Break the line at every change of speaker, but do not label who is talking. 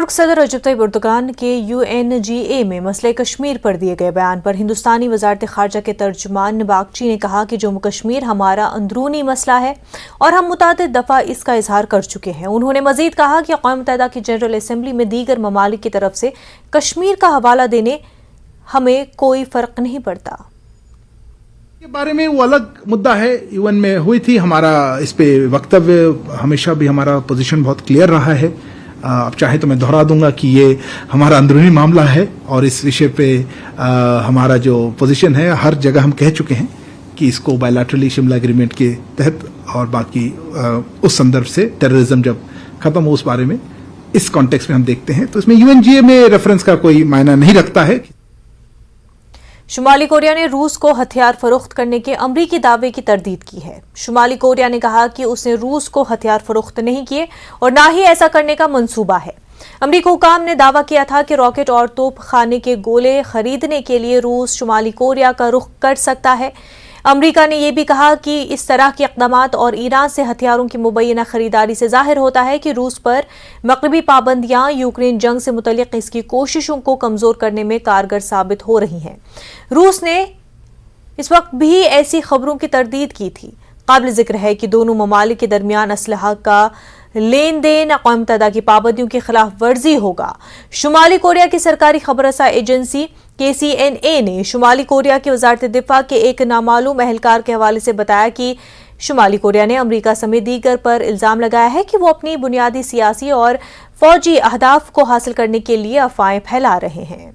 سابق صدر رجب Tayyip Erdogan کے UNGA میں مسئلہ کشمیر پر دیے گئے بیان پر ہندوستانی وزارت خارجہ کے ترجمان باگچی نے کہا کہ جموں کشمیر ہمارا اندرونی مسئلہ ہے اور ہم متعدد دفعہ اس کا اظہار کر چکے ہیں۔ انہوں نے مزید کہا کہ اقوام متحدہ کی جنرل اسمبلی میں دیگر ممالک کی طرف سے کشمیر کا حوالہ دینے ہمیں کوئی فرق نہیں پڑتا۔
کے بارے میں وہ الگ مدعا ہے، UN میں ہوئی تھی، ہمارا اس پہ وقتویہ ہمیشہ بھی ہمارا پوزیشن بہت کلیئر رہا ہے۔ اب چاہے تو میں دہرا دوں گا کہ یہ ہمارا اندرونی معاملہ ہے اور اس وشے پہ ہمارا جو پوزیشن ہے ہر جگہ ہم کہہ چکے ہیں کہ اس کو بائیلیٹرلی شملہ ایگریمنٹ کے تحت اور باقی اس سندرب سے ٹیررزم جب ختم ہو اس بارے میں اس کانٹیکس میں ہم دیکھتے ہیں تو اس میں UNGA میں ریفرنس کا کوئی معنی نہیں رکھتا ہے۔
شمالی کوریا نے روس کو ہتھیار فروخت کرنے کے امریکی دعوے کی تردید کی ہے۔ شمالی کوریا نے کہا کہ اس نے روس کو ہتھیار فروخت نہیں کیے اور نہ ہی ایسا کرنے کا منصوبہ ہے۔ امریکی حکام نے دعویٰ کیا تھا کہ راکٹ اور توپ خانے کے گولے خریدنے کے لیے روس شمالی کوریا کا رخ کر سکتا ہے۔ امریکہ نے یہ بھی کہا کہ اس طرح کے اقدامات اور ایران سے ہتھیاروں کی مبینہ خریداری سے ظاہر ہوتا ہے کہ روس پر مغربی پابندیاں یوکرین جنگ سے متعلق اس کی کوششوں کو کمزور کرنے میں کارگر ثابت ہو رہی ہیں۔ روس نے اس وقت بھی ایسی خبروں کی تردید کی تھی۔ قابل ذکر ہے کہ دونوں ممالک کے درمیان اسلحہ کا لین دین اقوام متحدہ کی پابندیوں کی خلاف ورزی ہوگا۔ شمالی کوریا کی سرکاری خبر رساں ایجنسی KCNA نے شمالی کوریا کی وزارت دفاع کے ایک نامعلوم اہلکار کے حوالے سے بتایا کہ شمالی کوریا نے امریکہ سمیت دیگر پر الزام لگایا ہے کہ وہ اپنی بنیادی سیاسی اور فوجی اہداف کو حاصل کرنے کے لیے افواہیں پھیلا رہے ہیں۔